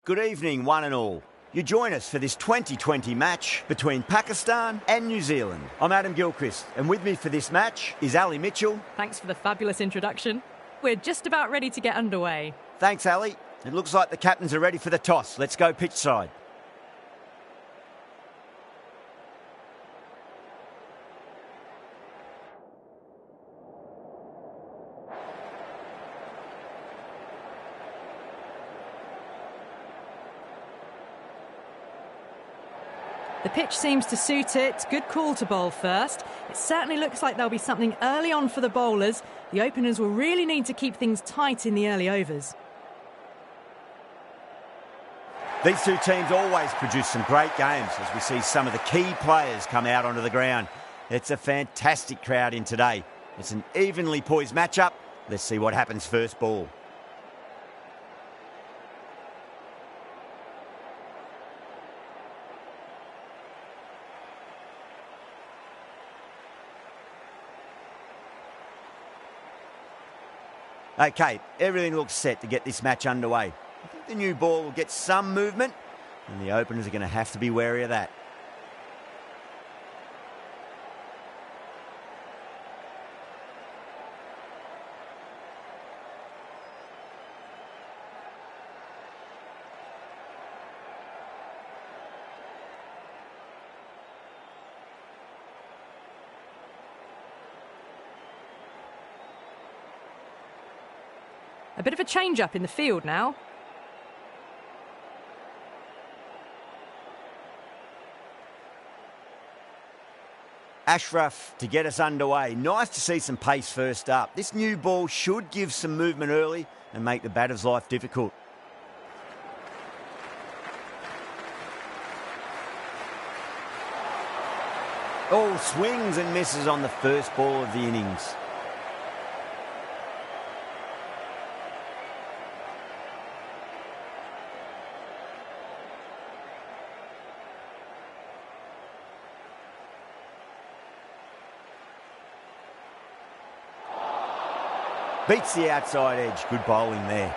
Good evening, one and all. You join us for this 2020 match between Pakistan and New Zealand. I'm Adam Gilchrist, and with me for this match is Ali Mitchell. Thanks for the fabulous introduction. We're just about ready to get underway. Thanks, Ali. It looks like the captains are ready for the toss. Let's go pitch side. The pitch seems to suit it. Good call to bowl first. It certainly looks like there'll be something early on for the bowlers. The openers will really need to keep things tight in the early overs. These two teams always produce some great games as we see some of the key players come out onto the ground. It's a fantastic crowd in today. It's an evenly poised matchup. Let's see what happens first ball. Okay, everything looks set to get this match underway. I think the new ball will get some movement, and the openers are going to have to be wary of that. A bit of a change-up in the field now. Ashraf to get us underway. Nice to see some pace first up. This new ball should give some movement early and make the batter's life difficult. Oh, swings and misses on the first ball of the innings. Beats the outside edge. Good bowling there.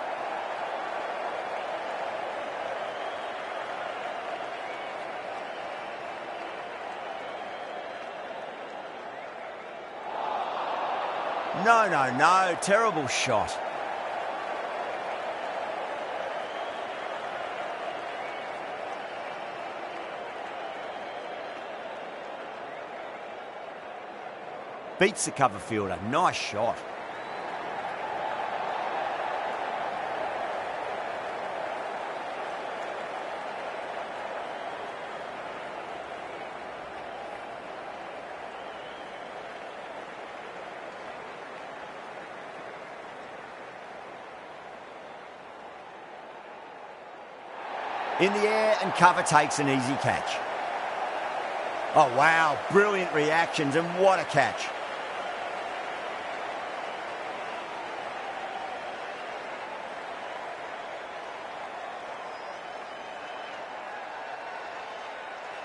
No. Terrible shot. Beats the cover fielder. Nice shot. In the air and cover takes an easy catch. Oh, wow. Brilliant reactions and what a catch.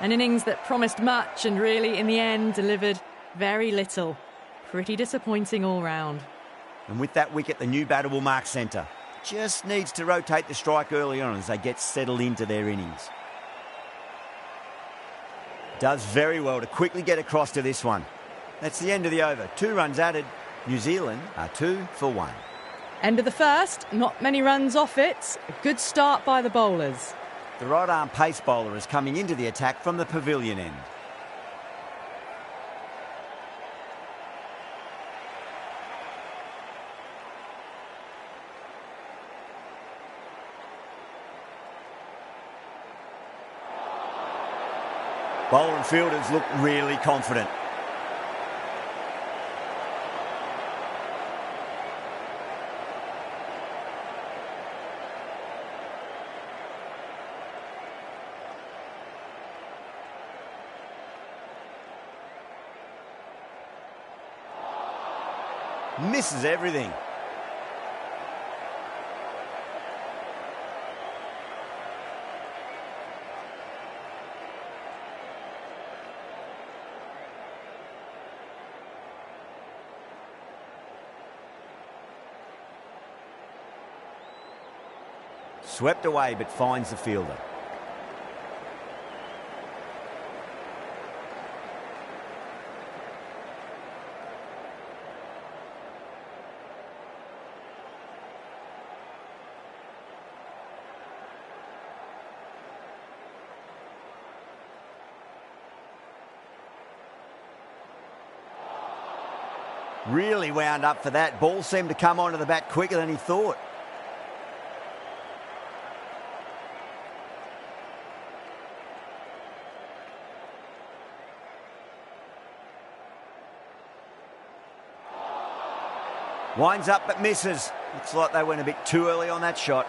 An innings that promised much and really, in the end, delivered very little. Pretty disappointing all round. And with that wicket, the new batter will mark centre. Just needs to rotate the strike early on as they get settled into their innings. Does very well to quickly get across to this one. That's the end of the over. 2 runs added. New Zealand are 2 for 1. End of the first. Not many runs off it. A good start by the bowlers. The right-arm pace bowler is coming into the attack from the pavilion end. Bowler and fielders look really confident. Misses everything. Swept away but finds the fielder. Really wound up for that. Ball seemed to come onto the bat quicker than he thought. Winds up but misses. Looks like they went a bit too early on that shot.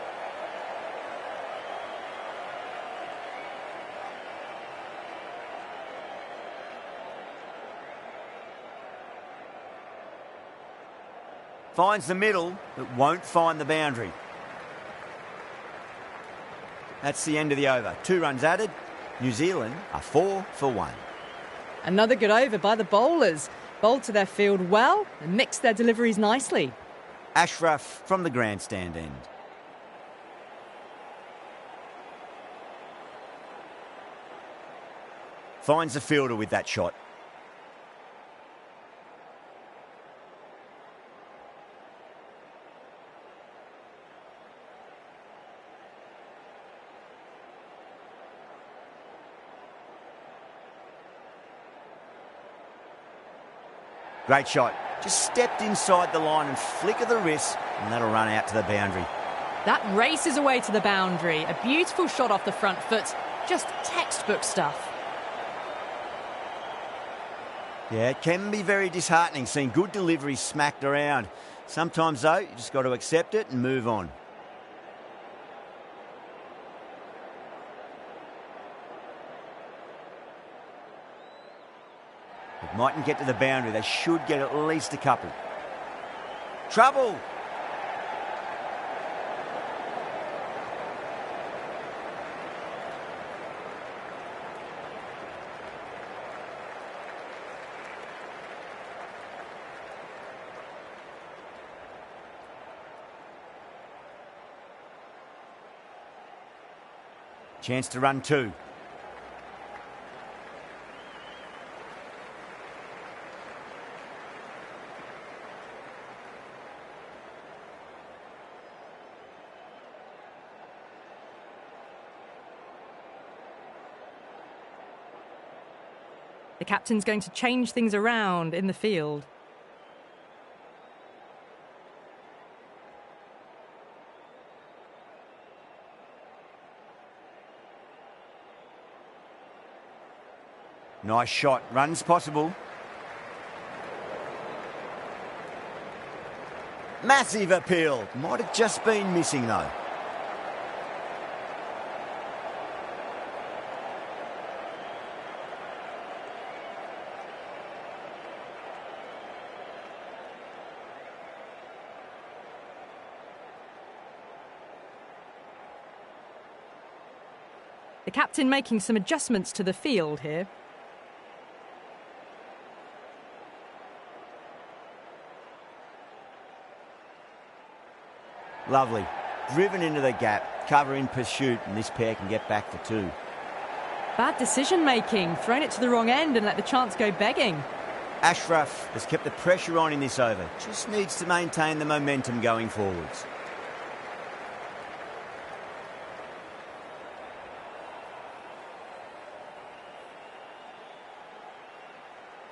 Finds the middle, but won't find the boundary. That's the end of the over. 2 runs added. New Zealand are 4 for 1. Another good over by the bowlers. Bowled to their field well and mixed their deliveries nicely. Ashraf from the grandstand end. Finds the fielder with that shot. Great shot. Just stepped inside the line and flick of the wrist, and that'll run out to the boundary. That races away to the boundary. A beautiful shot off the front foot. Just textbook stuff. Yeah, it can be very disheartening seeing good delivery smacked around. Sometimes, though, you just got to accept it and move on. It mightn't get to the boundary. They should get at least a couple. Trouble! Chance to run 2. The captain's going to change things around in the field. Nice shot. Runs possible. Massive appeal. Might have just been missing, though. The captain making some adjustments to the field here. Lovely. Driven into the gap. Cover in pursuit, and this pair can get back for 2. Bad decision making. Thrown it to the wrong end and let the chance go begging. Ashraf has kept the pressure on in this over. Just needs to maintain the momentum going forwards.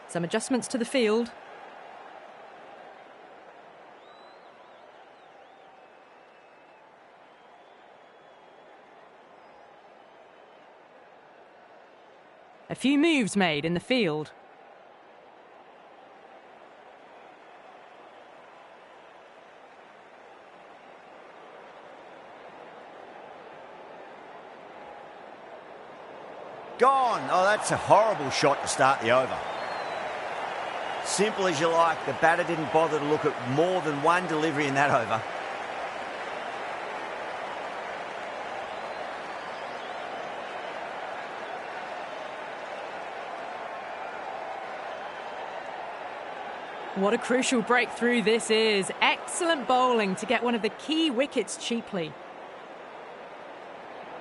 Some adjustments to the field. A few moves made in the field. Gone. Oh, that's a horrible shot to start the over. Simple as you like. The batter didn't bother to look at more than one delivery in that over. What a crucial breakthrough this is. Excellent bowling to get one of the key wickets cheaply.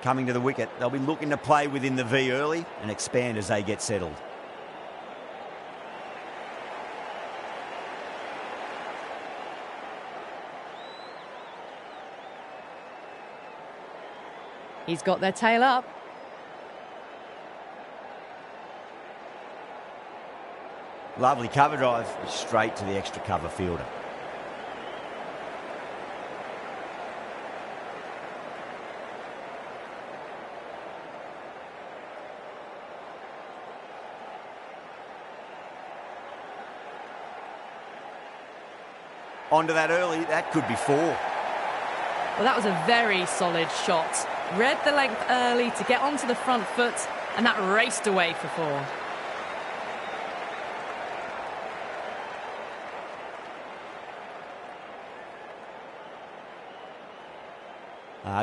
coming to the wicket. They'll be looking to play within the V early and expand as they get settled. He's got their tail up. Lovely cover drive, straight to the extra cover fielder. Onto that early, that could be 4. Well, that was a very solid shot. Read the length early to get onto the front foot, and that raced away for 4.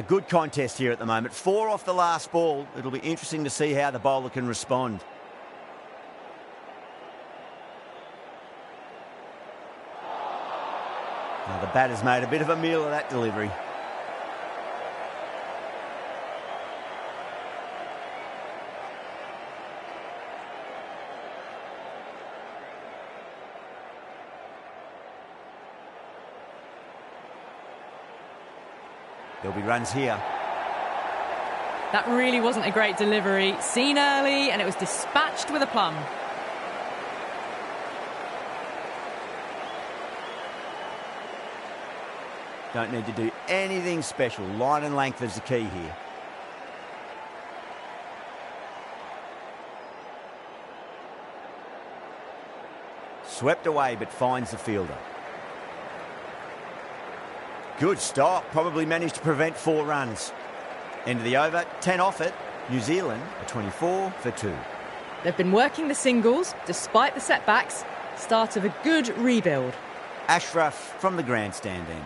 Good contest here at the moment. 4 off the last ball. It'll be interesting to see how the bowler can respond. Now the batter's made a bit of a meal of that delivery. There'll be runs here. That really wasn't a great delivery. Seen early, and it was dispatched with a plum. Don't need to do anything special. Line and length is the key here. Swept away, but finds the fielder. Good stop. Probably managed to prevent 4 runs. End of the over. 10 off it. New Zealand are 24 for 2. They've been working the singles despite the setbacks. Start of a good rebuild. Ashraf from the grandstand end.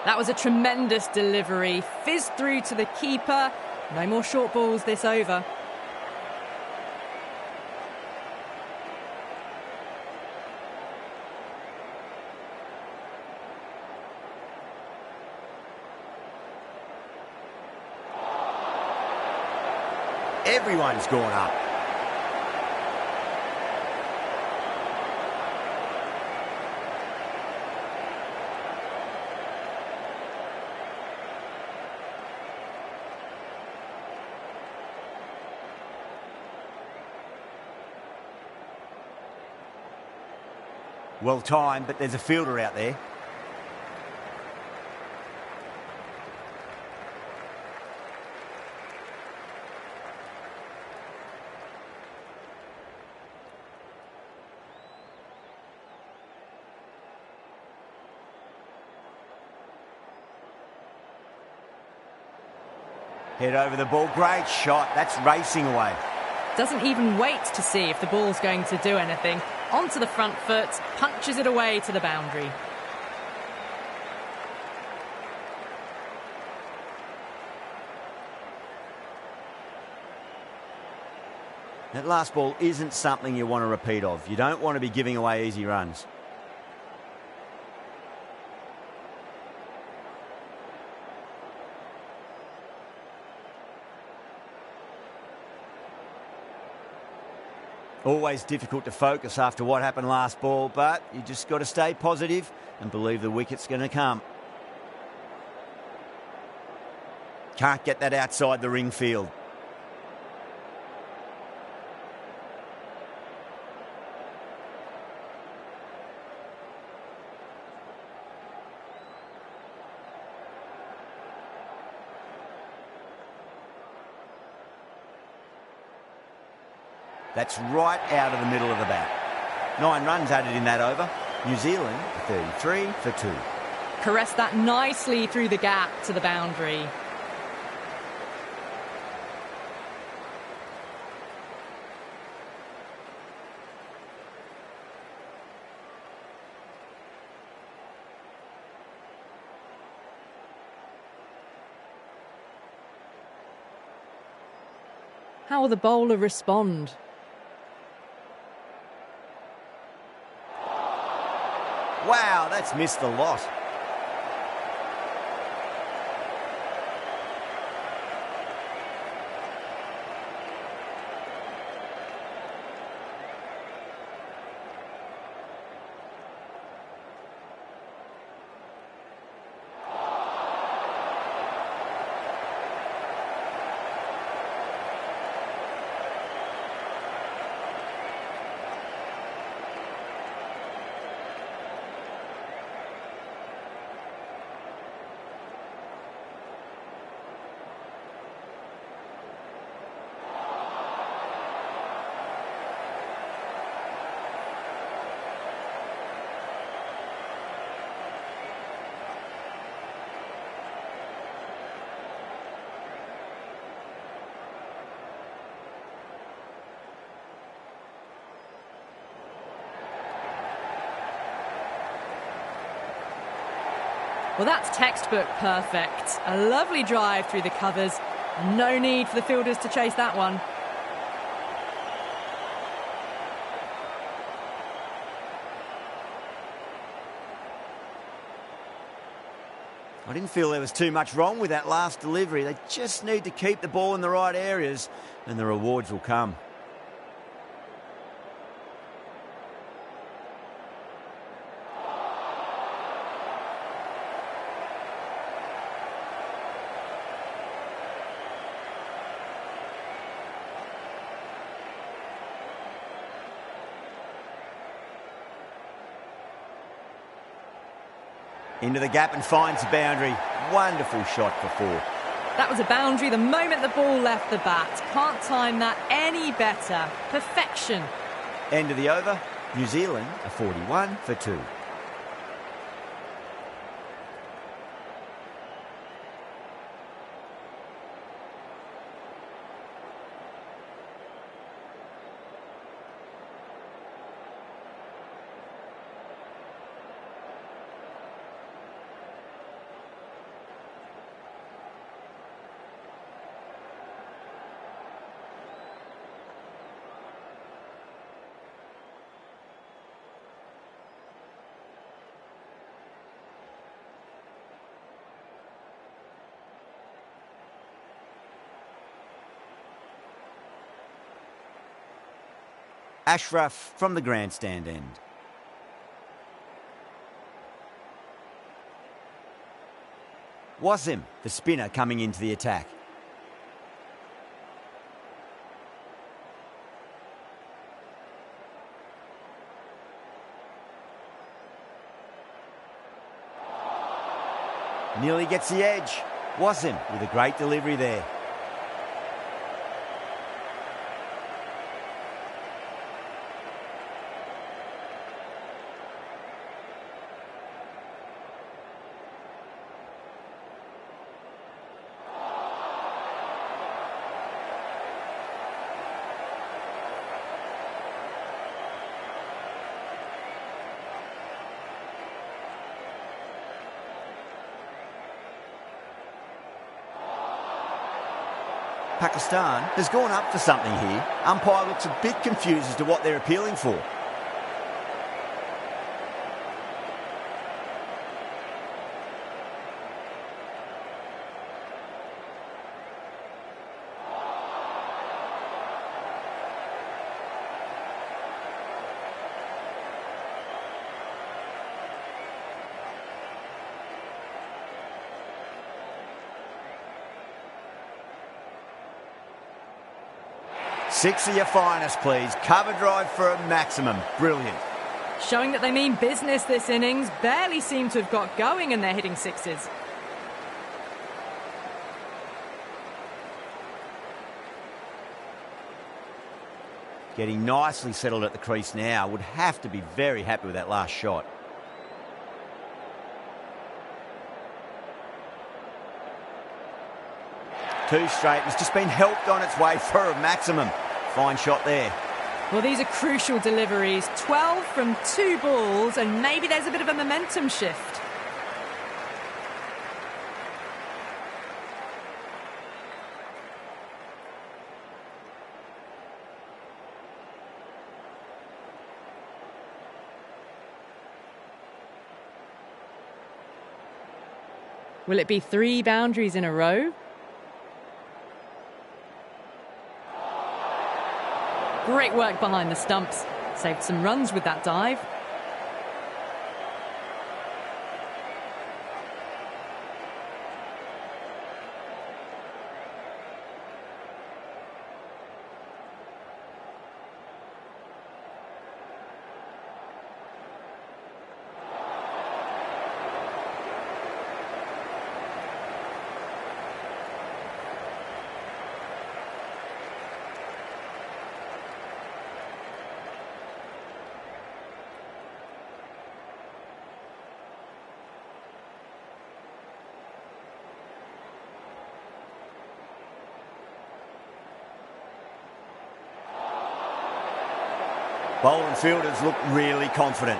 That was a tremendous delivery. Fizzed through to the keeper. No more short balls this over. Everyone's gone up. Well timed, but there's a fielder out there. Head over the ball. Great shot. That's racing away. Doesn't even wait to see if the ball's going to do anything. Onto the front foot, punches it away to the boundary. That last ball isn't something you want to repeat of. You don't want to be giving away easy runs. Always difficult to focus after what happened last ball, but you just got to stay positive and believe the wicket's going to come. Can't get that outside the ring field. That's right out of the middle of the bat. 9 runs added in that over. New Zealand 33 for 2. Caressed that nicely through the gap to the boundary. How will the bowler respond? Wow, that's missed the lot. Well, that's textbook perfect. A lovely drive through the covers. No need for the fielders to chase that one. I didn't feel there was too much wrong with that last delivery. They just need to keep the ball in the right areas and the rewards will come. Into the gap and finds the boundary. Wonderful shot for 4. That was a boundary the moment the ball left the bat. Can't time that any better. Perfection. End of the over. New Zealand are 41 for 2. Ashraf from the grandstand end. Wasim, the spinner, coming into the attack. Nearly gets the edge. Wasim with a great delivery there. Pakistan has gone up for something here. Umpire looks a bit confused as to what they're appealing for. Six of your finest, please. Cover drive for a maximum. Brilliant. Showing that they mean business this innings. Barely seem to have got going and they're hitting sixes. Getting nicely settled at the crease now. Would have to be very happy with that last shot. Two straight. It's just been helped on its way for a maximum. Fine shot there. Well, these are crucial deliveries. 12 from 2 balls, and maybe there's a bit of a momentum shift. Will it be 3 boundaries in a row? Great work behind the stumps. Saved some runs with that dive. Bowler and fielders look really confident.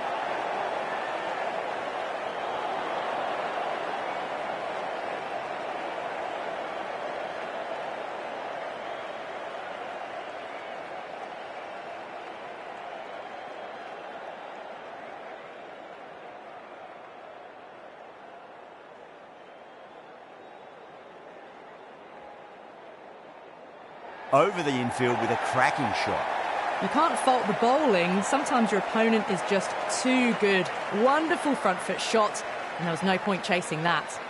Over the infield with a cracking shot. You can't fault the bowling. Sometimes your opponent is just too good. Wonderful front foot shot, and there was no point chasing that.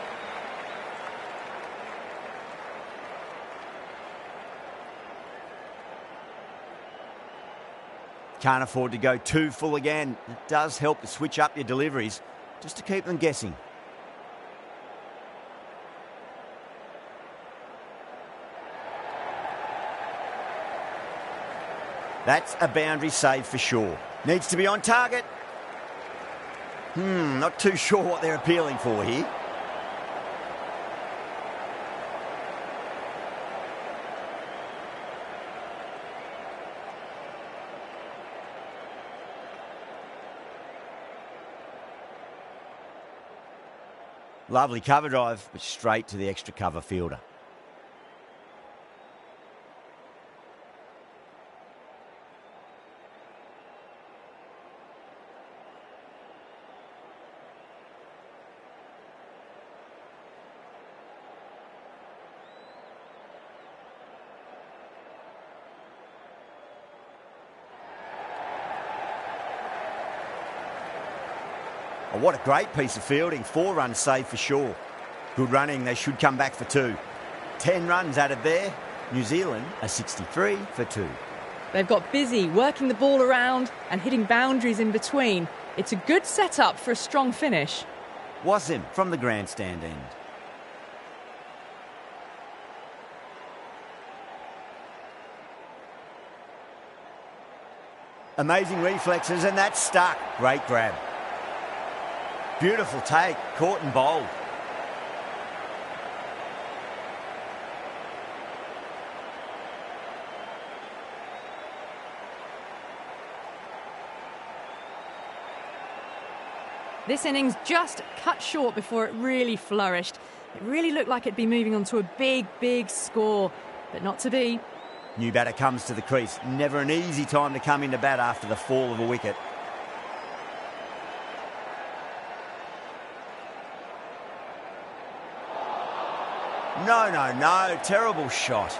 Can't afford to go too full again. It does help to switch up your deliveries just to keep them guessing. That's a boundary save for sure. Needs to be on target. Not too sure what they're appealing for here. Lovely cover drive, but straight to the extra cover fielder. Oh, what a great piece of fielding. 4 runs saved for sure. Good running. They should come back for 2. 10 runs added there. New Zealand are 63 for 2. They've got busy working the ball around and hitting boundaries in between. It's a good setup for a strong finish. Wasim from the grandstand end. Amazing reflexes, and that's stuck. Great grab. Beautiful take, caught and bowled. This innings just cut short before it really flourished. It really looked like it'd be moving on to a big, big score, but not to be. New batter comes to the crease. Never an easy time to come into bat after the fall of a wicket. No. Terrible shot.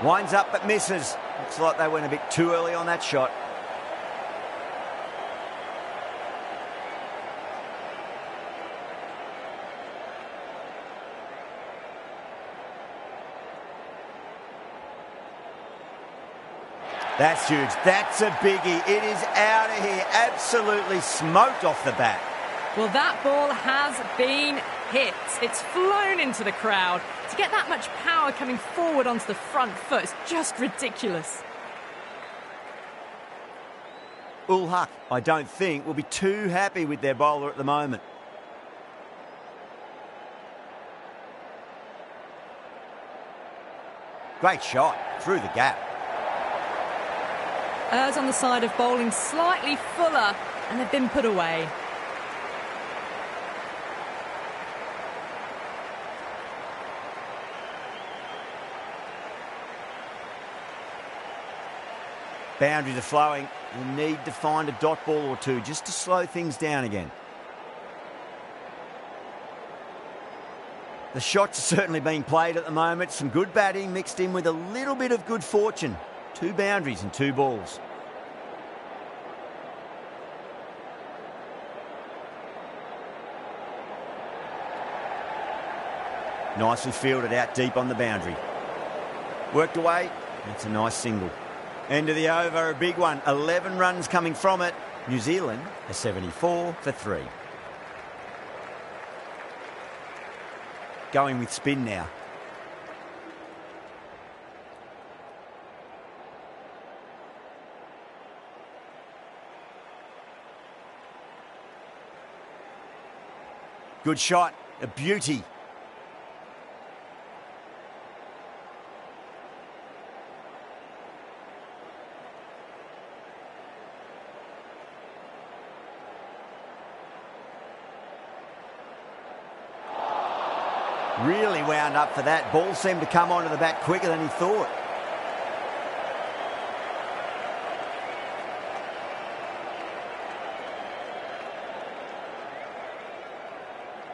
Winds up but misses. Looks like they went a bit too early on that shot. That's huge. That's a biggie. It is out of here. Absolutely smoked off the bat. Well, that ball has been hit. It's flown into the crowd. To get that much power coming forward onto the front foot is just ridiculous. Ul Haq, I don't think, will be too happy with their bowler at the moment. Great shot through the gap. Errs on the side of bowling slightly fuller, and they've been put away. Boundaries are flowing. You need to find a dot ball or two just to slow things down again. The shots are certainly being played at the moment. Some good batting mixed in with a little bit of good fortune. 2 boundaries and 2 balls. Nicely fielded out deep on the boundary. Worked away. That's a nice single. End of the over, a big one. 11 runs coming from it. New Zealand are 74 for 3. Going with spin now. Good shot. A beauty. Really wound up for that. Ball seemed to come onto the bat quicker than he thought.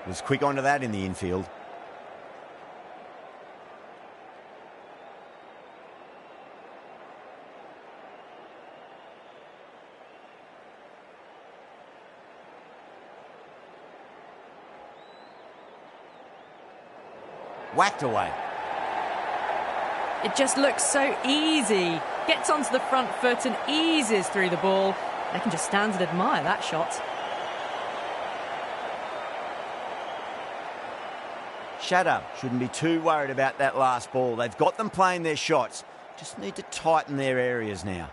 Was quick onto that in the infield. Whacked away. It just looks so easy. Gets onto the front foot and eases through the ball. They can just stand and admire that shot. Shadow shouldn't be too worried about that last ball. They've got them playing their shots. Just need to tighten their areas now.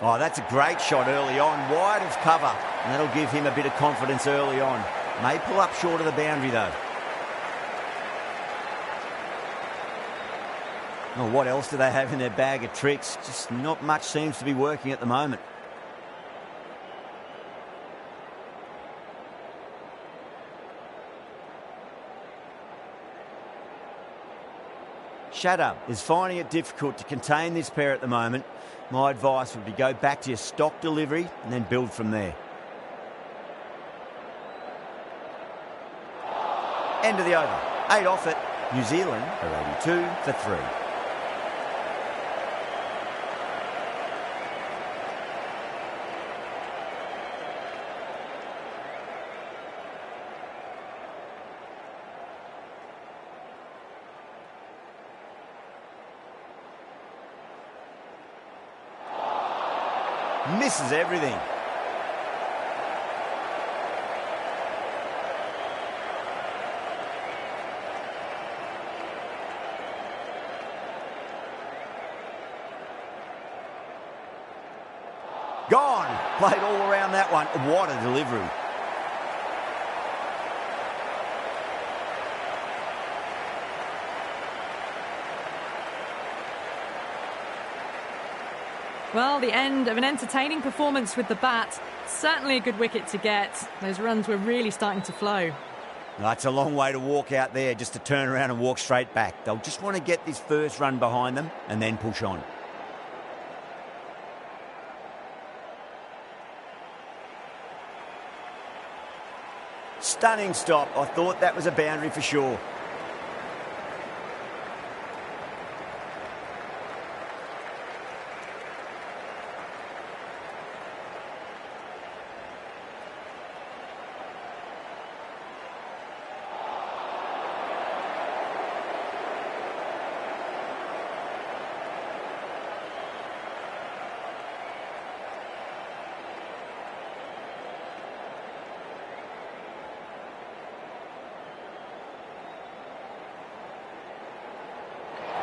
Oh, that's a great shot early on. Wide of cover. And that'll give him a bit of confidence early on. May pull up short of the boundary though. Oh, what else do they have in their bag of tricks? Just not much seems to be working at the moment. Shadow is finding it difficult to contain this pair at the moment. My advice would be go back to your stock delivery and then build from there. End of the over. 8 off it. New Zealand are 82 for 3. Misses everything. Gone. Played all around that one. What a delivery. Well, the end of an entertaining performance with the bat. Certainly a good wicket to get. Those runs were really starting to flow. That's a long way to walk out there just to turn around and walk straight back. They'll just want to get this first run behind them and then push on. Stunning stop. I thought that was a boundary for sure.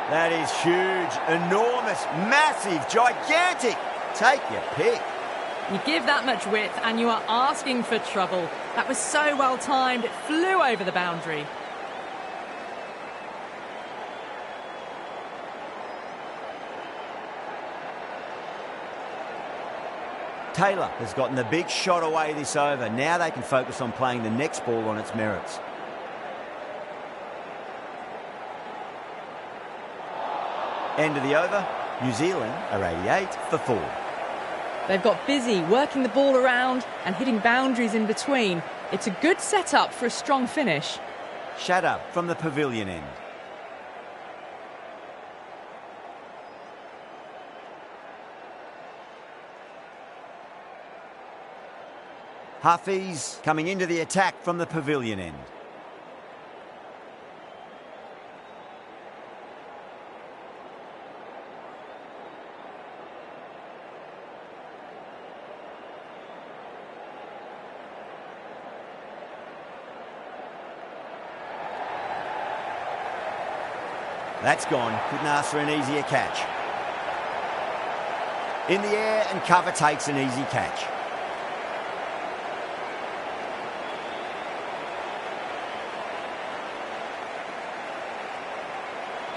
That is huge, enormous, massive, gigantic. Take your pick. You give that much width and you are asking for trouble. That was so well timed, it flew over the boundary. Taylor has gotten the big shot away this over. Now they can focus on playing the next ball on its merits. End of the over. New Zealand are 88 for 4. They've got busy working the ball around and hitting boundaries in between. It's a good setup for a strong finish. Shatter from the pavilion end. Hafiz coming into the attack from the pavilion end. That's gone. Couldn't ask for an easier catch. In the air and cover takes an easy catch.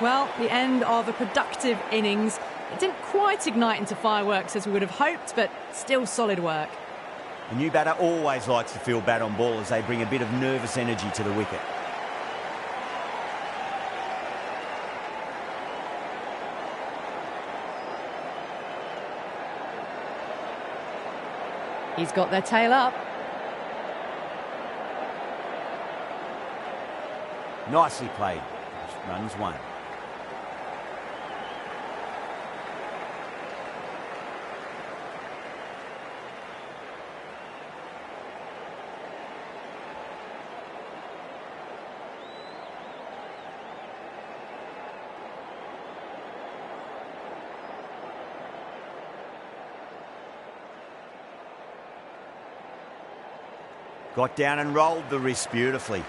Well, the end of a productive innings. It didn't quite ignite into fireworks as we would have hoped, but still solid work. The new batter always likes to feel bat on ball as they bring a bit of nervous energy to the wicket. He's got their tail up. Nicely played. Runs 1. Got down and rolled the wrist beautifully.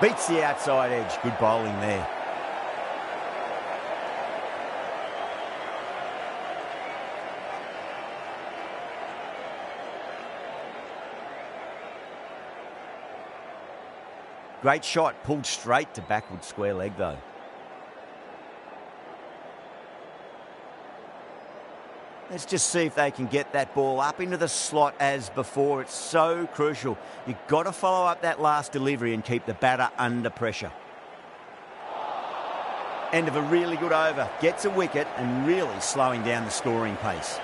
Beats the outside edge. Good bowling there. Great shot. Pulled straight to backward square leg though. Let's just see if they can get that ball up into the slot as before. It's so crucial. You've got to follow up that last delivery and keep the batter under pressure. End of a really good over. Gets a wicket and really slowing down the scoring pace.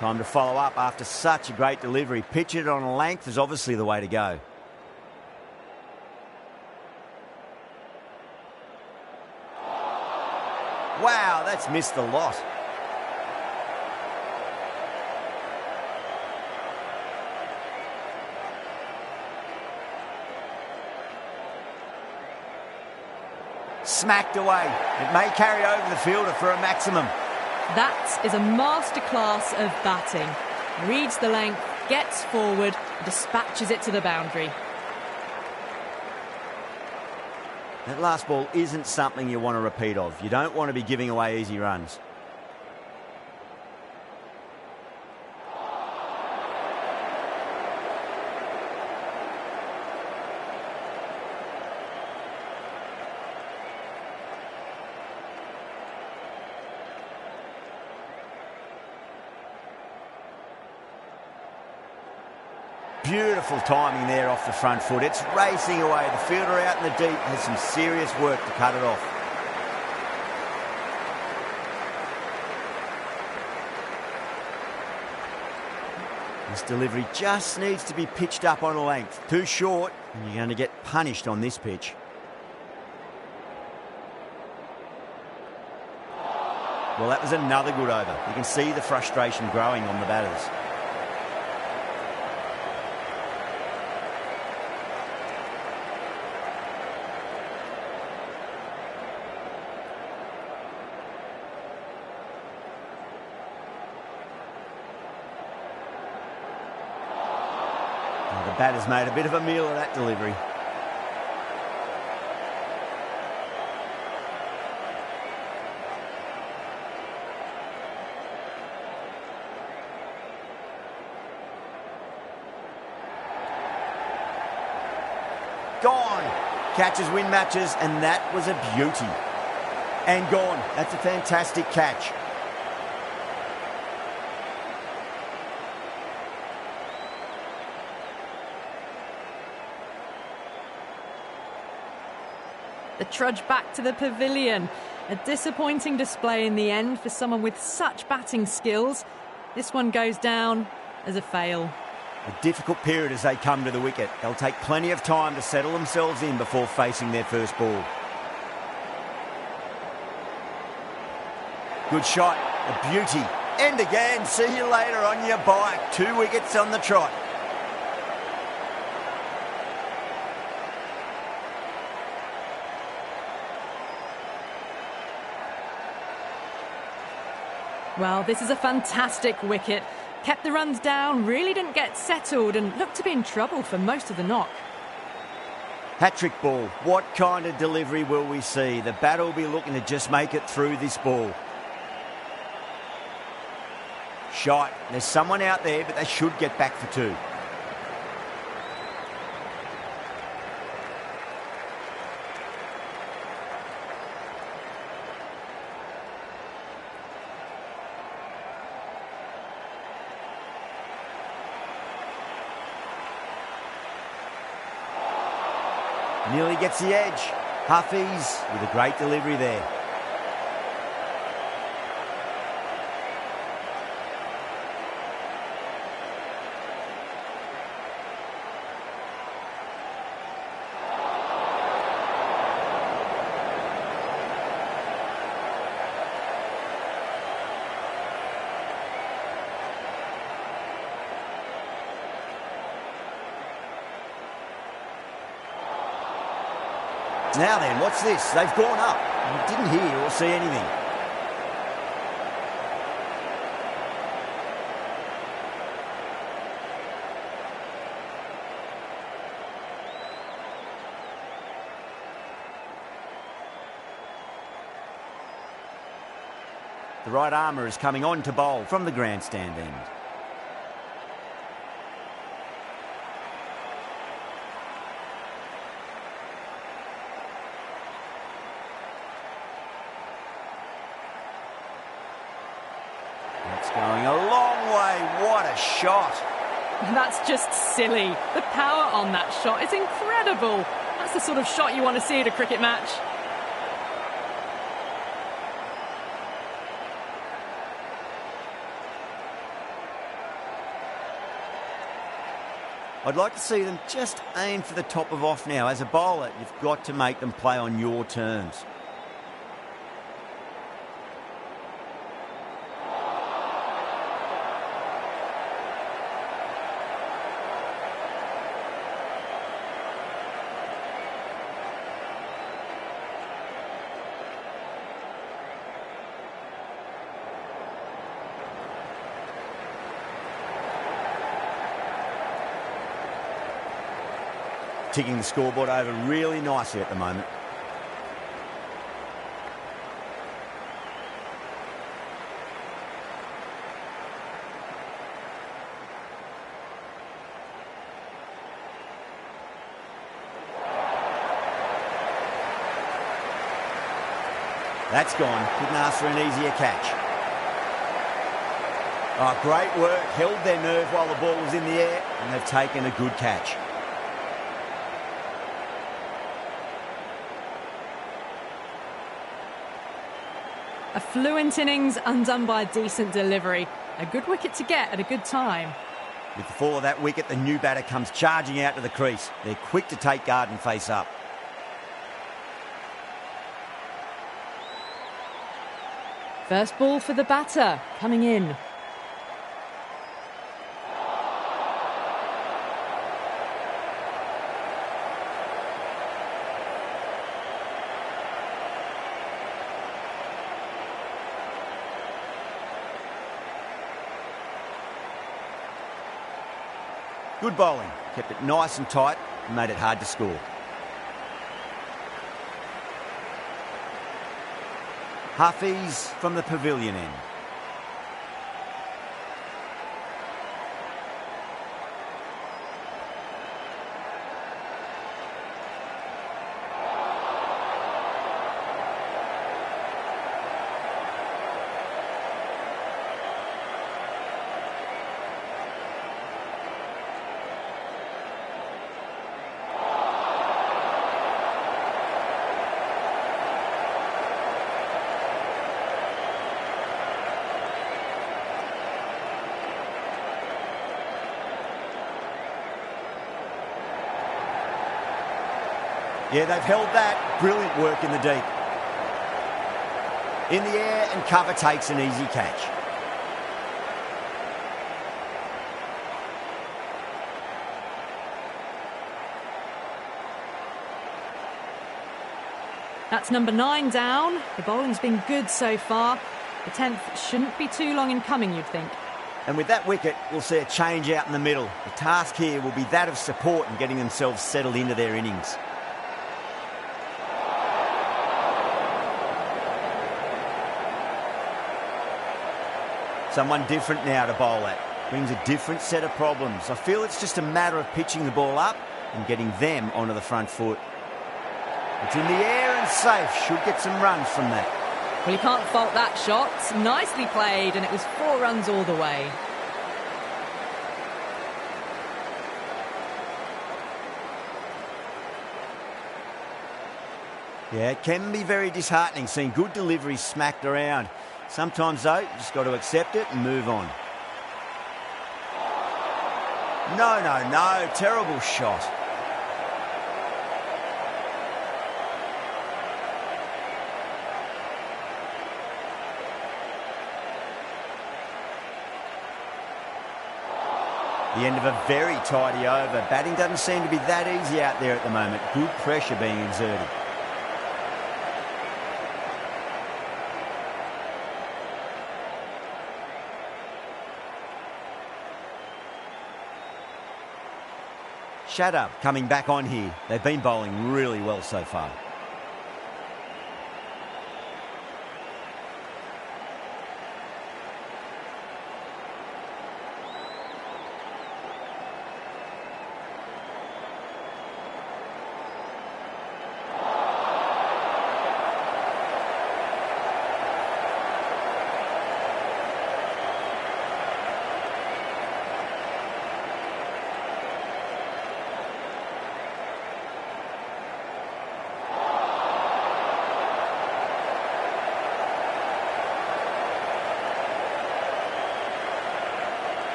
Time to follow up after such a great delivery. Pitch it on a length is obviously the way to go. Wow, that's missed the lot. Smacked away. It may carry over the fielder for a maximum. That is a masterclass of batting. Reads the length, gets forward, dispatches it to the boundary. That last ball isn't something you want to repeat of. You don't want to be giving away easy runs. Beautiful timing there off the front foot. It's racing away. The fielder out in the deep has some serious work to cut it off. This delivery just needs to be pitched up on a length. Too short, and you're going to get punished on this pitch. Well, that was another good over. You can see the frustration growing on the batters. The batter's made a bit of a meal of that delivery. Gone. Catches win matches, and that was a beauty. And gone. That's a fantastic catch. The trudge back to the pavilion. A disappointing display in the end for someone with such batting skills. This one goes down as a fail. A difficult period as they come to the wicket. They'll take plenty of time to settle themselves in before facing their first ball. Good shot, a beauty. And again, see you later on your bike. 2 wickets on the trot. Well, this is a fantastic wicket. Kept the runs down, really didn't get settled and looked to be in trouble for most of the knock. Hat-trick ball. What kind of delivery will we see? The batter will be looking to just make it through this ball. Shot. There's someone out there, but they should get back for 2. Nearly gets the edge. Hafiz with a great delivery there. Now then, what's this? They've gone up. You didn't hear or see anything. The right armour is coming on to bowl from the grandstand end. Going a long way. What a shot. That's just silly. The power on that shot is incredible. That's the sort of shot you want to see at a cricket match. I'd like to see them just aim for the top of off now. As a bowler, you've got to make them play on your terms. Ticking the scoreboard over really nicely at the moment. That's gone. Couldn't ask for an easier catch. Oh, great work. Held their nerve while the ball was in the air, and they've taken a good catch. A fluent innings undone by a decent delivery. A good wicket to get at a good time. With the fall of that wicket, the new batter comes charging out to the crease. They're quick to take guard and face up. First ball for the batter, coming in. Good bowling, kept it nice and tight and made it hard to score. Hafiz from the pavilion end. Yeah, they've held that. Brilliant work in the deep. In the air and cover takes an easy catch. That's number 9 down. The bowling's been good so far. The 10th shouldn't be too long in coming, you'd think. And with that wicket, we'll see a change out in the middle. The task here will be that of support and getting themselves settled into their innings. Someone different now to bowl at. Brings a different set of problems. I feel it's just a matter of pitching the ball up and getting them onto the front foot. It's in the air and safe. Should get some runs from that. Well, you can't fault that shot. Nicely played, and it was 4 runs all the way. Yeah, it can be very disheartening seeing good deliveries smacked around. Sometimes, though, you just got to accept it and move on. No. Terrible shot. The end of a very tidy over. Batting doesn't seem to be that easy out there at the moment. Good pressure being exerted. Shatter coming back on here. They've been bowling really well so far.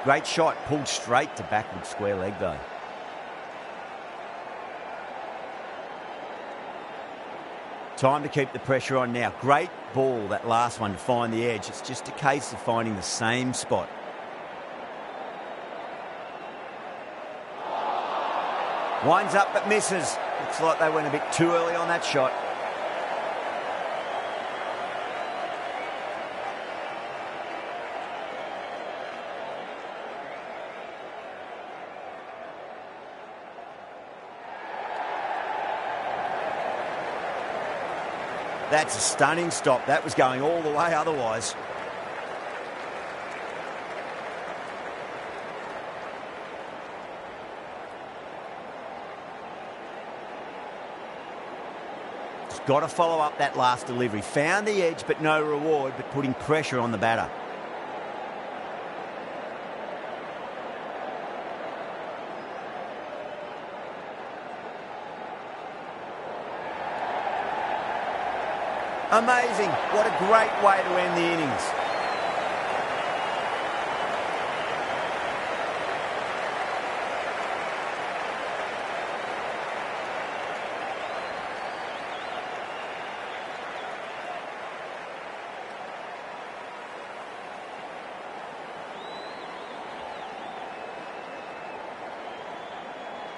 Great shot, pulled straight to backward square leg though. Time to keep the pressure on now. Great ball, that last one, to find the edge. It's just a case of finding the same spot. Winds up but misses. Looks like they went a bit too early on that shot. That's a stunning stop. That was going all the way otherwise. Just got to follow up that last delivery. Found the edge, but no reward, but putting pressure on the batter. Amazing. What a great way to end the innings.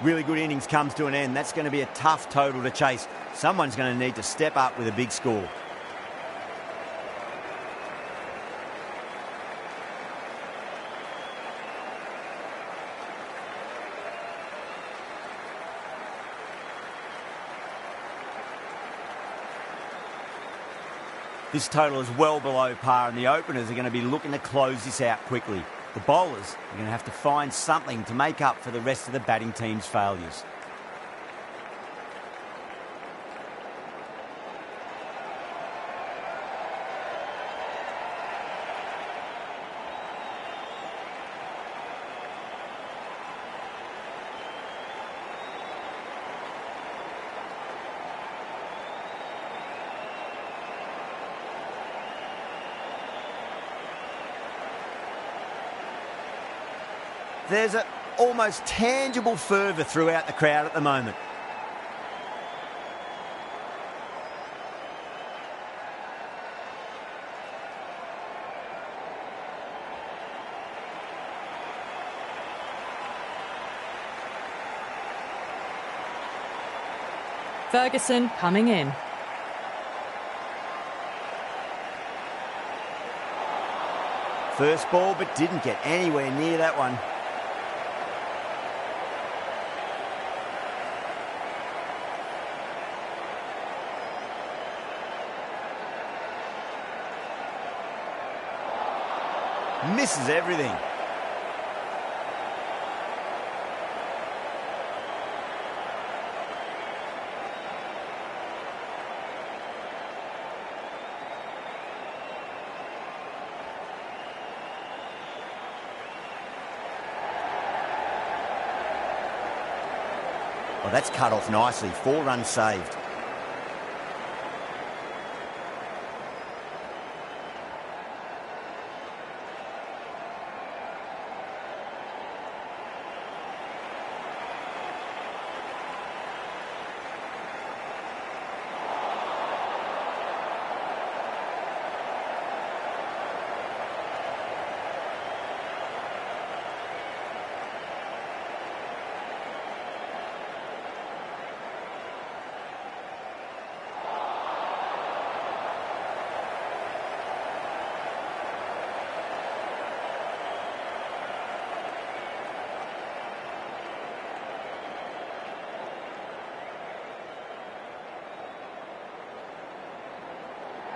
Really good innings comes to an end. That's going to be a tough total to chase. Someone's going to need to step up with a big score. This total is well below par, and the openers are going to be looking to close this out quickly. The bowlers are going to have to find something to make up for the rest of the batting team's failures. There's an almost tangible fervour throughout the crowd at the moment. Ferguson coming in. First ball, but didn't get anywhere near that one. Misses everything. Well, that's cut off nicely. 4 runs saved.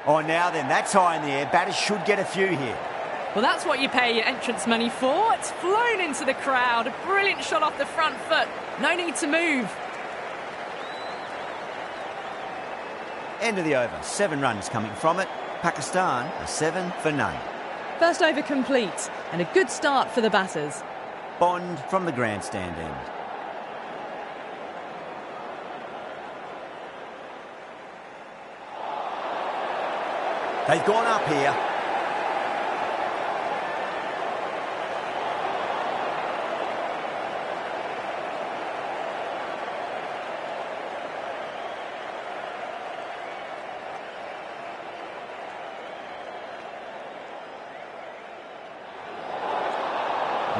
Oh, now then, that's high in the air. Batters should get a few here. Well, that's what you pay your entrance money for. It's flown into the crowd. A brilliant shot off the front foot. No need to move. End of the over. 7 runs coming from it. Pakistan are 7 for none. First over complete, and a good start for the batters. Bond from the grandstand end. They've gone up here.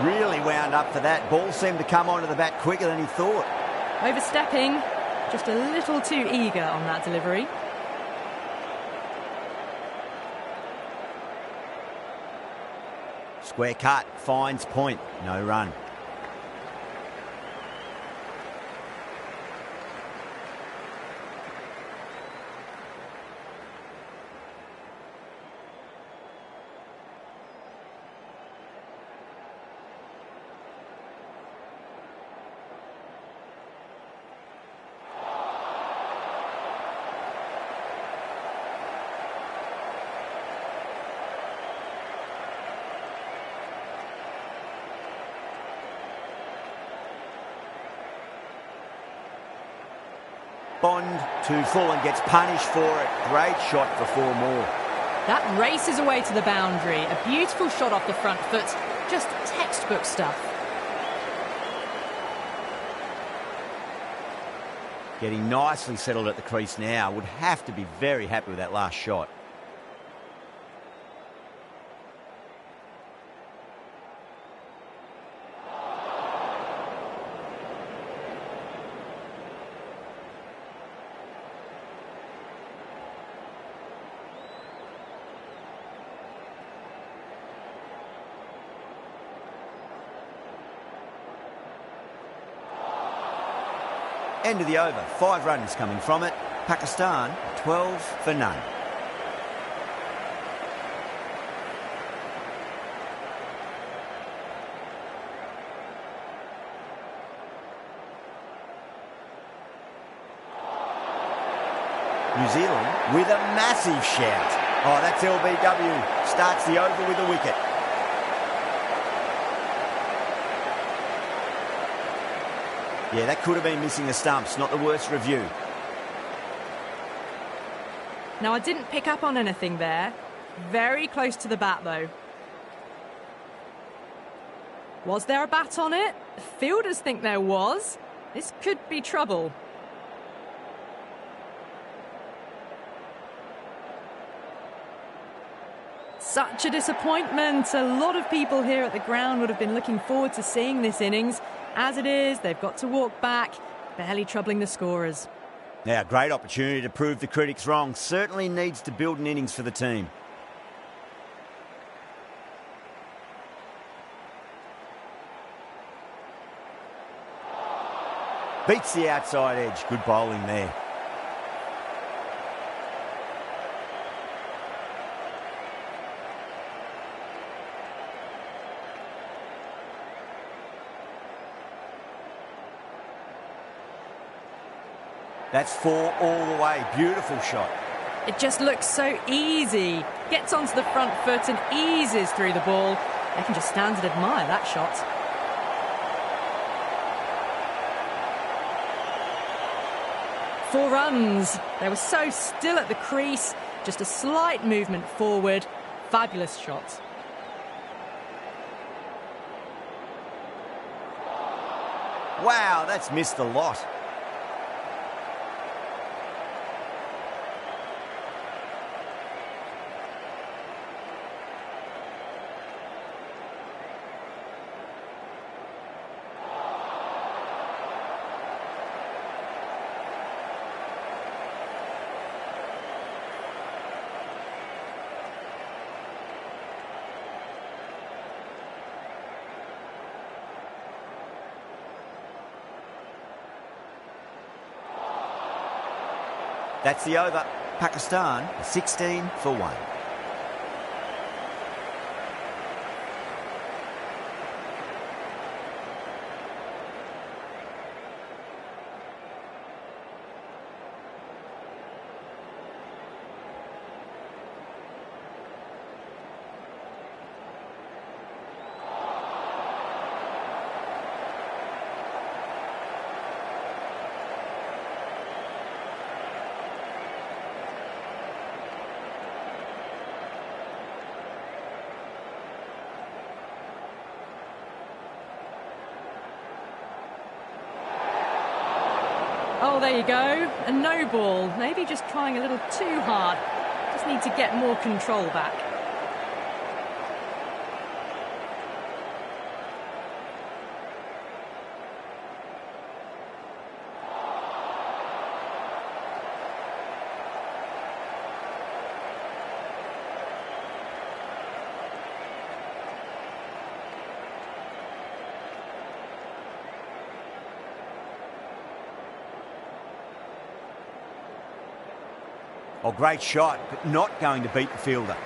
Really wound up for that. Ball seemed to come onto the bat quicker than he thought. Overstepping, just a little too eager on that delivery. Square cut, finds point, no run. Bond too full and gets punished for it. Great shot for 4 more. That races away to the boundary. A beautiful shot off the front foot. Just textbook stuff. Getting nicely settled at the crease now. Would have to be very happy with that last shot. End of the over, 5 runs coming from it. Pakistan, 12 for none. New Zealand with a massive shout. Oh, that's LBW. Starts the over with a wicket. Yeah, that could have been missing the stumps. Not the worst review. Now, I didn't pick up on anything there. Very close to the bat, though. Was there a bat on it? The fielders think there was. This could be trouble. Such a disappointment. A lot of people here at the ground would have been looking forward to seeing this innings. As it is, they've got to walk back, barely troubling the scorers. Now, great opportunity to prove the critics wrong. Certainly needs to build an innings for the team. Beats the outside edge. Good bowling there. That's 4 all the way. Beautiful shot. It just looks so easy. Gets onto the front foot and eases through the ball. They can just stand and admire that shot. Four runs. They were so still at the crease. Just a slight movement forward. Fabulous shot. Wow, that's missed a lot. That's the over. Pakistan, 16 for 1. Oh, there you go. A no ball. Maybe just trying a little too hard. Just need to get more control back. Oh, great shot, but not going to beat the fielder.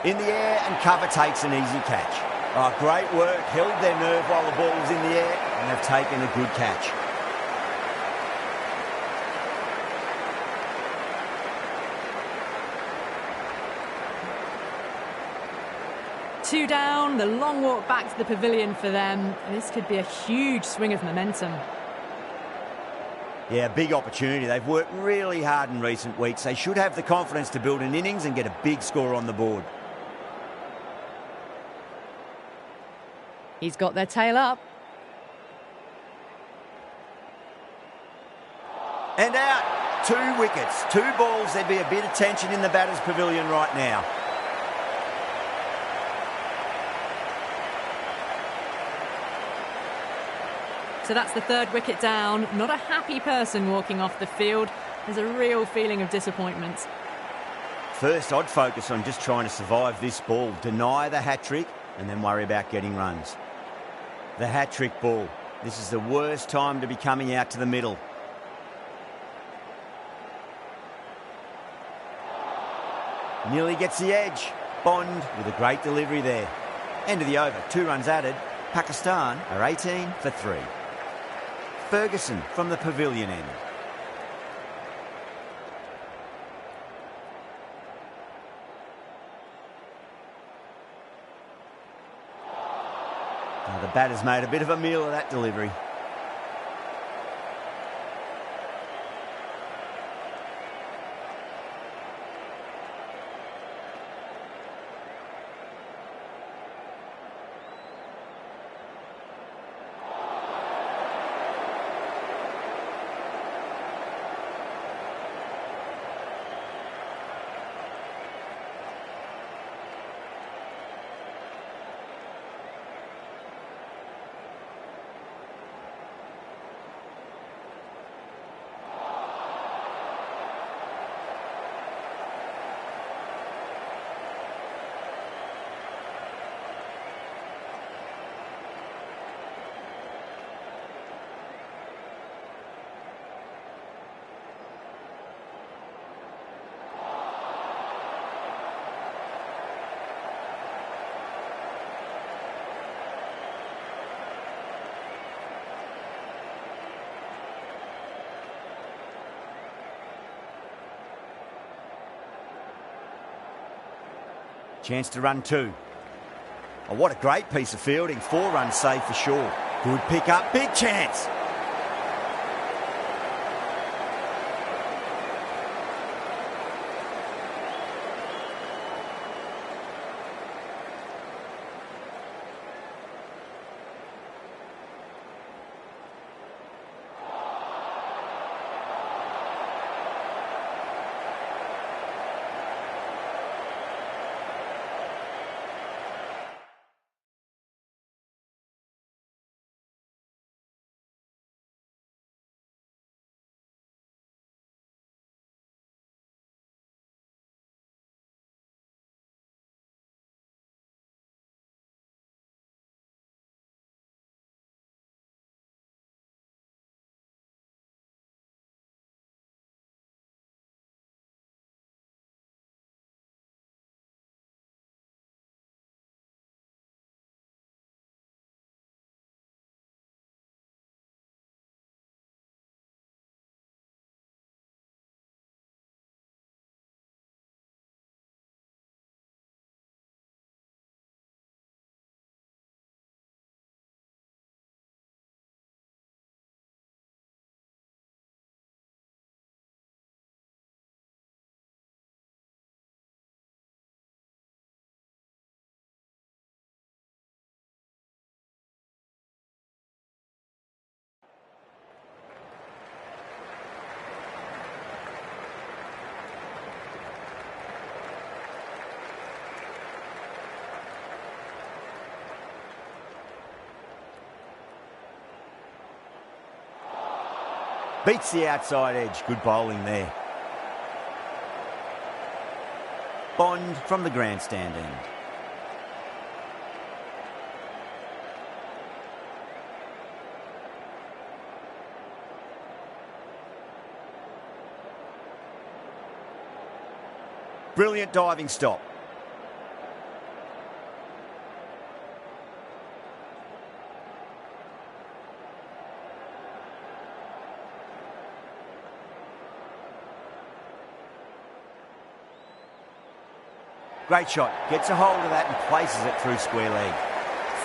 In the air and cover takes an easy catch. Oh, great work, held their nerve while the ball was in the air and they've taken a good catch. Two down, the long walk back to the pavilion for them. This could be a huge swing of momentum. Yeah, big opportunity. They've worked really hard in recent weeks. They should have the confidence to build an innings and get a big score on the board. He's got their tail up. And out. 2 wickets, 2 balls. There'd be a bit of tension in the batter's pavilion right now. So that's the 3rd wicket down. Not a happy person walking off the field. There's a real feeling of disappointment. First, I'd focus on just trying to survive this ball, deny the hat-trick, and then worry about getting runs. The hat-trick ball. This is the worst time to be coming out to the middle. Nearly gets the edge. Bond with a great delivery there. End of the over. 2 runs added. Pakistan are 18 for 3. Ferguson from the pavilion end. Now the batter's made a bit of a meal of that delivery. Chance to run 2. Oh, what a great piece of fielding. 4 runs saved for sure. Good pick up. Big chance. Beats the outside edge. Good bowling there. Bond from the grandstand end. Brilliant diving stop. Great shot. Gets a hold of that and places it through square leg.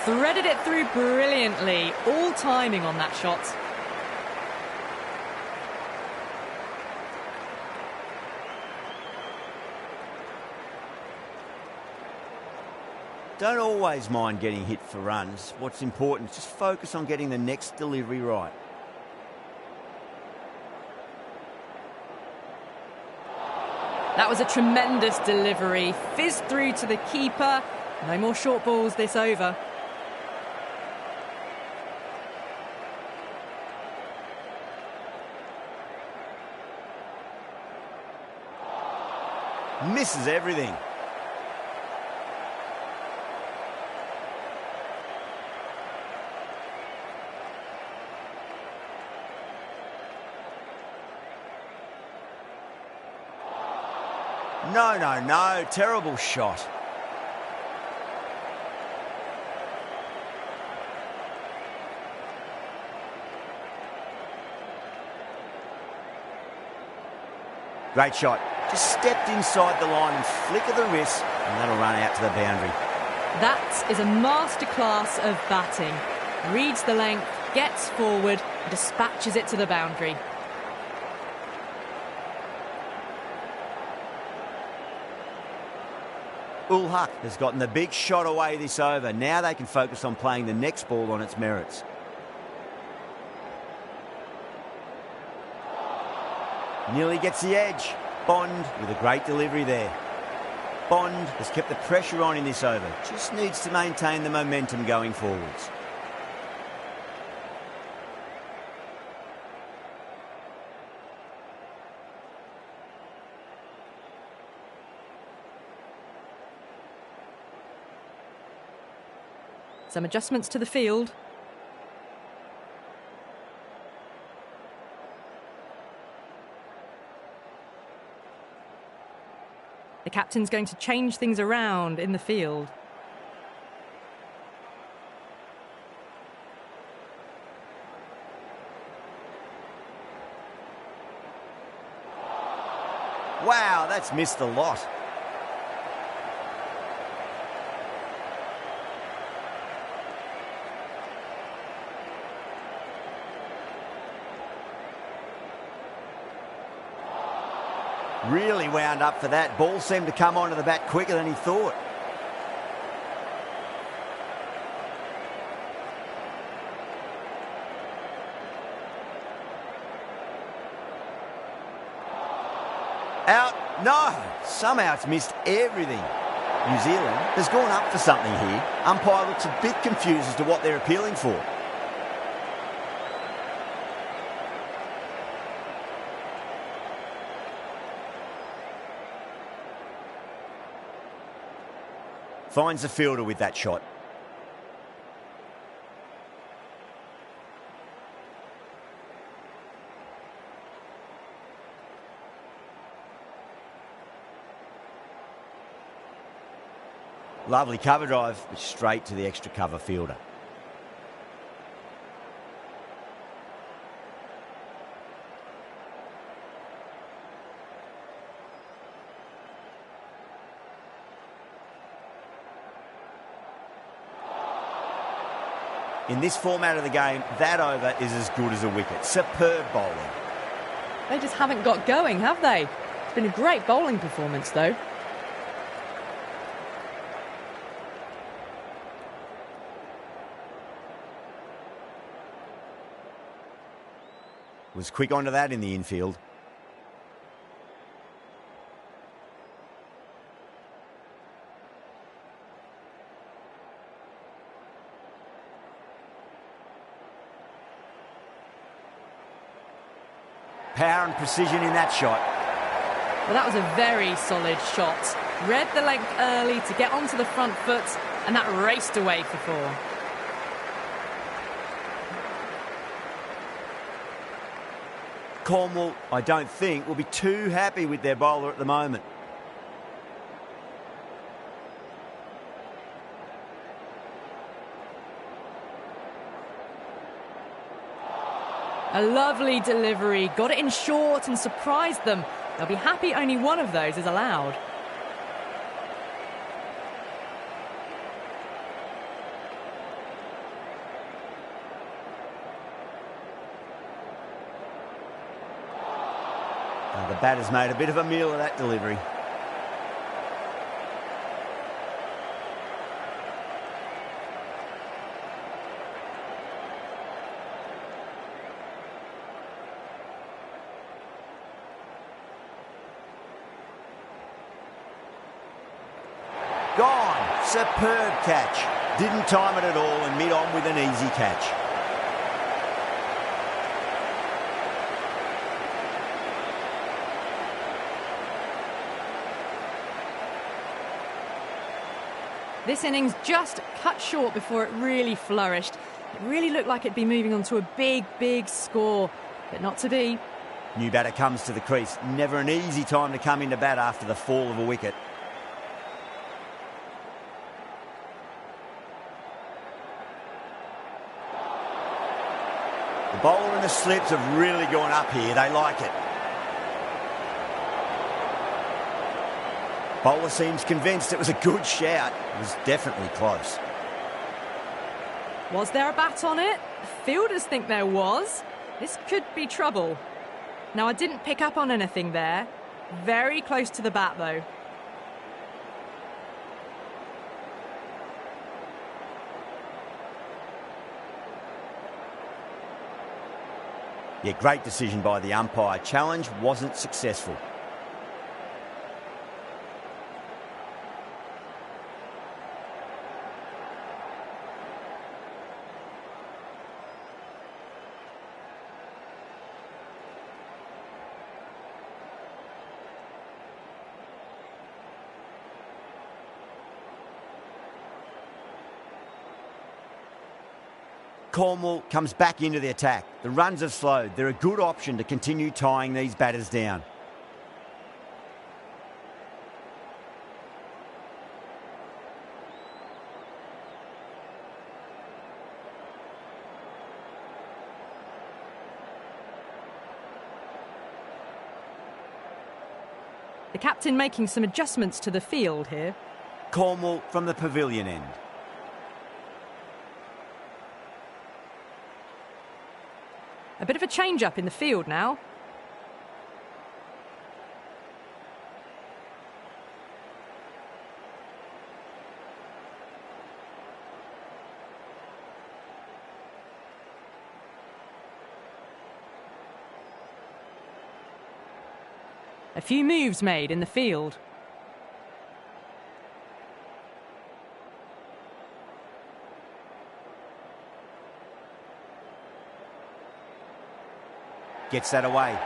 Threaded it through brilliantly. All timing on that shot. Don't always mind getting hit for runs. What's important is just focus on getting the next delivery right. That was a tremendous delivery. Fizzed through to the keeper. No more short balls this over. Misses everything. No, no, no. Terrible shot. Great shot. Just stepped inside the line and flick of the wrist, and that'll run out to the boundary. That is a masterclass of batting. Reads the length, gets forward, and dispatches it to the boundary. Ul Haq has gotten the big shot away this over. Now they can focus on playing the next ball on its merits. Nearly gets the edge. Bond with a great delivery there. Bond has kept the pressure on in this over. Just needs to maintain the momentum going forwards. Some adjustments to the field. The captain's going to change things around in the field. Wow, that's missed a lot. Really wound up for that. Ball seemed to come onto the bat quicker than he thought. Out. No. Somehow it's missed everything. New Zealand has gone up for something here. Umpire looks a bit confused as to what they're appealing for. Finds the fielder with that shot. Lovely cover drive, but straight to the extra cover fielder. In this format of the game, that over is as good as a wicket. Superb bowling. They just haven't got going, have they? It's been a great bowling performance, though. Was quick onto that in the infield. Power and precision in that shot. Well, that was a very solid shot. Read the length early to get onto the front foot, and that raced away for four. Cornwall, I don't think, will be too happy with their bowler at the moment. A lovely delivery, got it in short and surprised them. They'll be happy only one of those is allowed. The batter's made a bit of a meal of that delivery. Gone. Superb catch. Didn't time it at all and mid-on with an easy catch. This innings just cut short before it really flourished. It really looked like it'd be moving on to a big, big score, but not to be. New batter comes to the crease. Never an easy time to come into bat after the fall of a wicket. The bowler and the slips have really gone up here. They like it. Bowler seems convinced it was a good shout. It was definitely close. Was there a bat on it? Fielders think there was. This could be trouble. Now, I didn't pick up on anything there. Very close to the bat, though. Yeah, great decision by the umpire. Challenge wasn't successful. Cornwall comes back into the attack. The runs have slowed. They're a good option to continue tying these batters down. The captain making some adjustments to the field here. Cornwall from the pavilion end. A bit of a change-up in the field now. A few moves made in the field. Gets that away.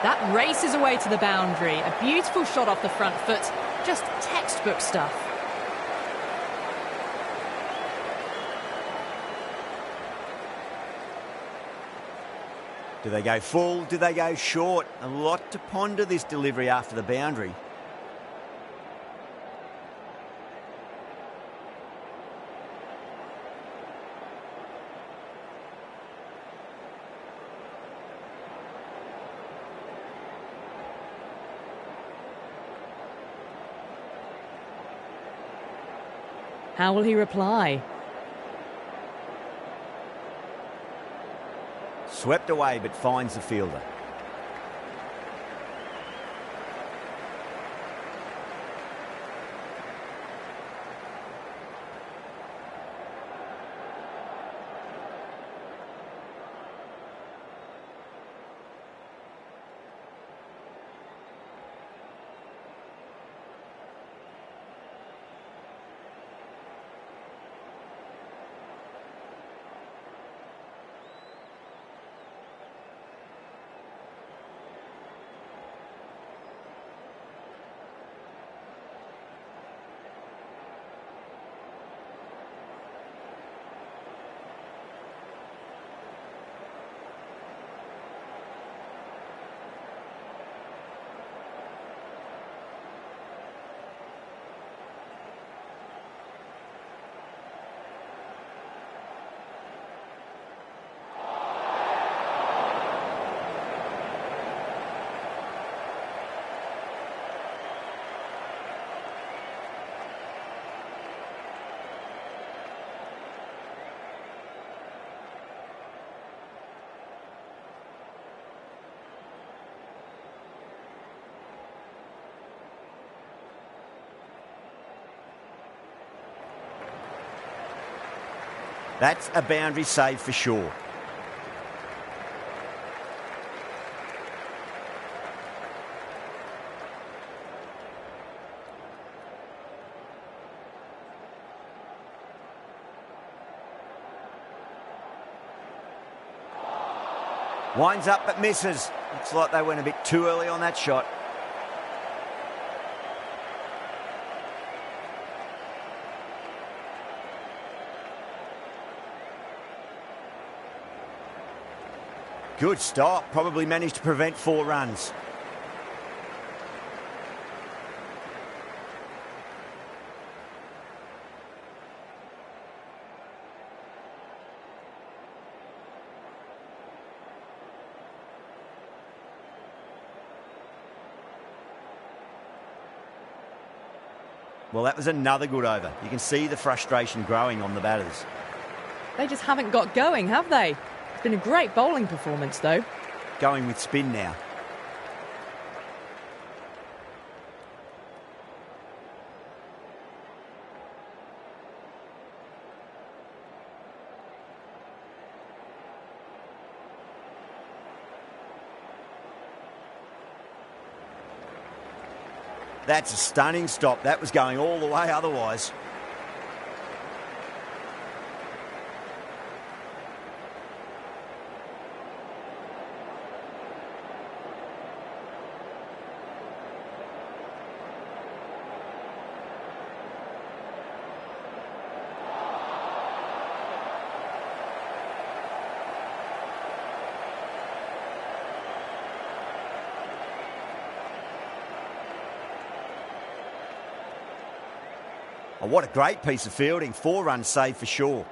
That races away to the boundary. A beautiful shot off the front foot. Just textbook stuff. Do they go full? Do they go short? A lot to ponder this delivery after the boundary. How will he reply? Swept away but finds the fielder. That's a boundary save for sure. Winds up but misses. Looks like they went a bit too early on that shot. Good stop. Probably managed to prevent 4 runs. Well, that was another good over. You can see the frustration growing on the batters. They just haven't got going, have they? It's been a great bowling performance, though. Going with spin now. That's a stunning stop. That was going all the way otherwise. Oh, what a great piece of fielding. 4 runs saved for sure.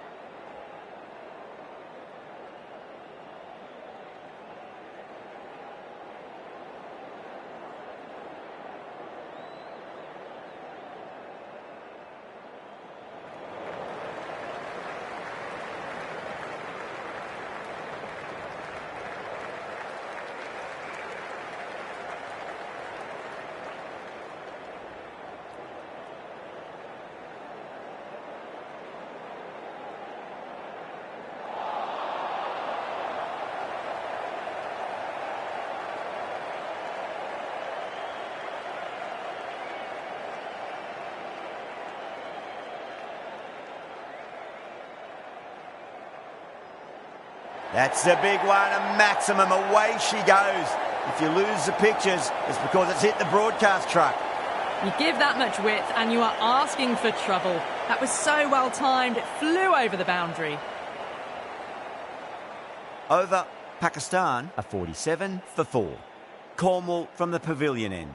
That's a big one, a maximum. Away she goes. If you lose the pictures, it's because it's hit the broadcast truck. You give that much width and you are asking for trouble. That was so well timed, it flew over the boundary. Over Pakistan, a 47 for 4. Cornwall from the pavilion end.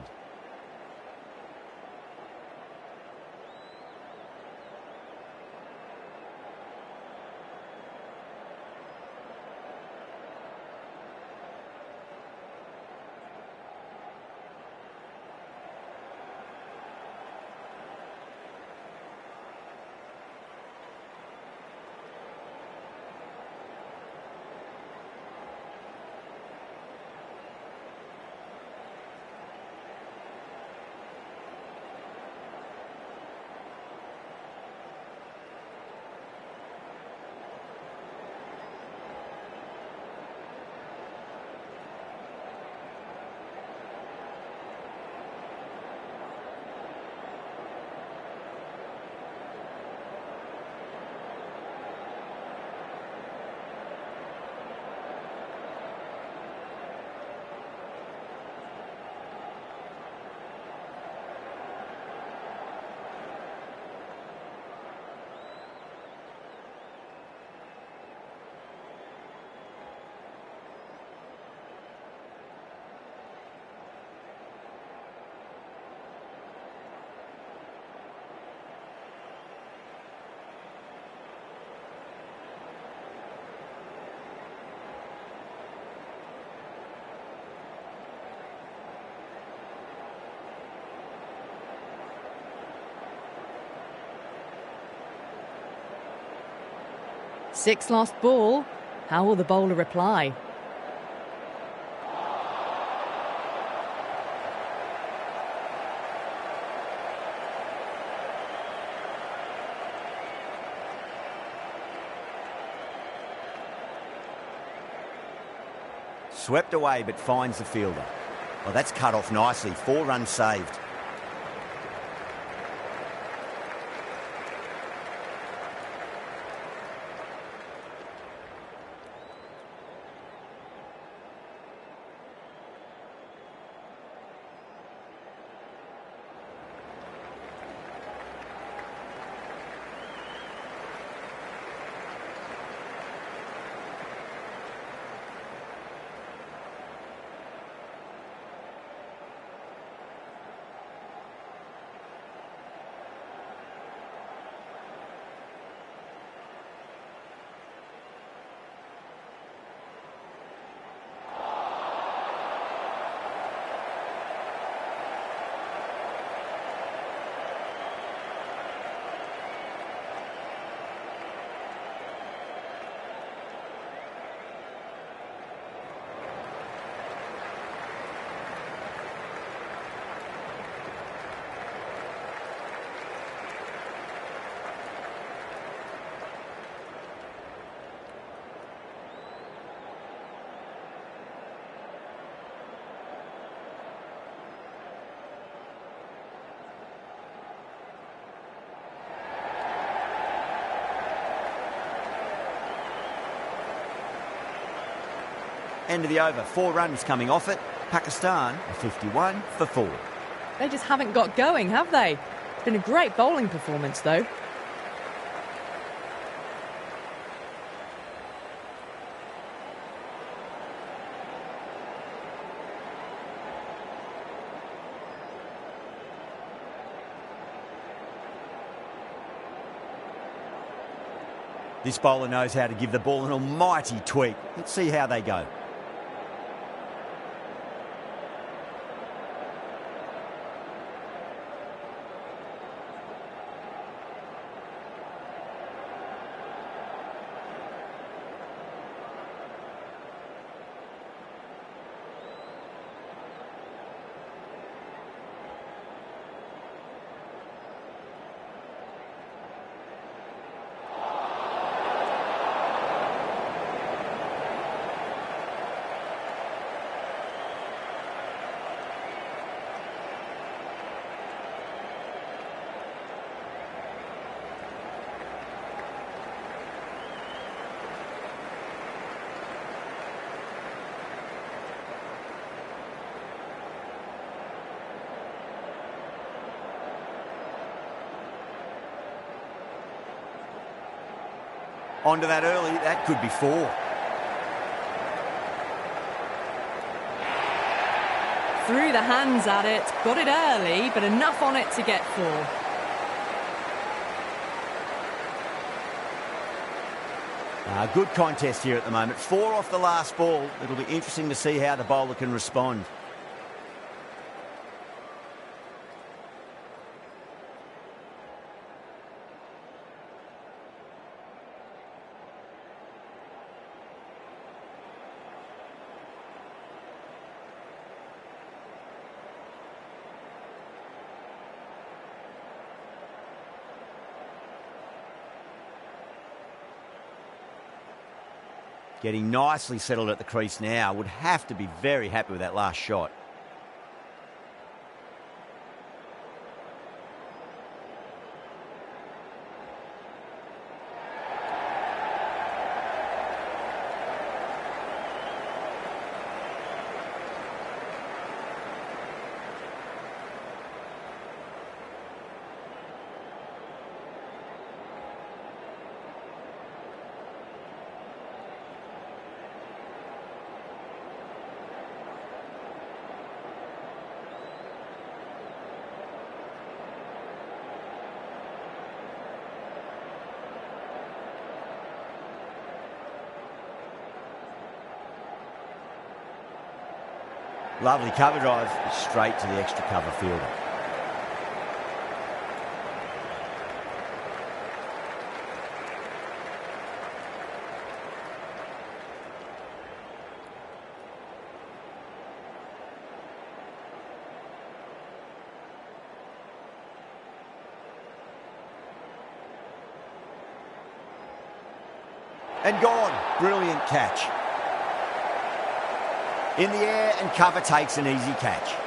Six lost ball. How will the bowler reply? Swept away but finds the fielder. Well, that's cut off nicely. 4 runs saved. End of the over. 4 runs coming off it. Pakistan 51 for 4. They just haven't got going, have they? It's been a great bowling performance, though. This bowler knows how to give the ball an almighty tweak. Let's see how they go. Onto that early, that could be 4. Threw the hands at it, got it early, but enough on it to get 4. Good contest here at the moment. 4 off the last ball. It'll be interesting to see how the bowler can respond. Getting nicely settled at the crease now. Would have to be very happy with that last shot. Lovely cover drive, straight to the extra cover fielder. And gone. Brilliant catch. In the air and cover takes an easy catch.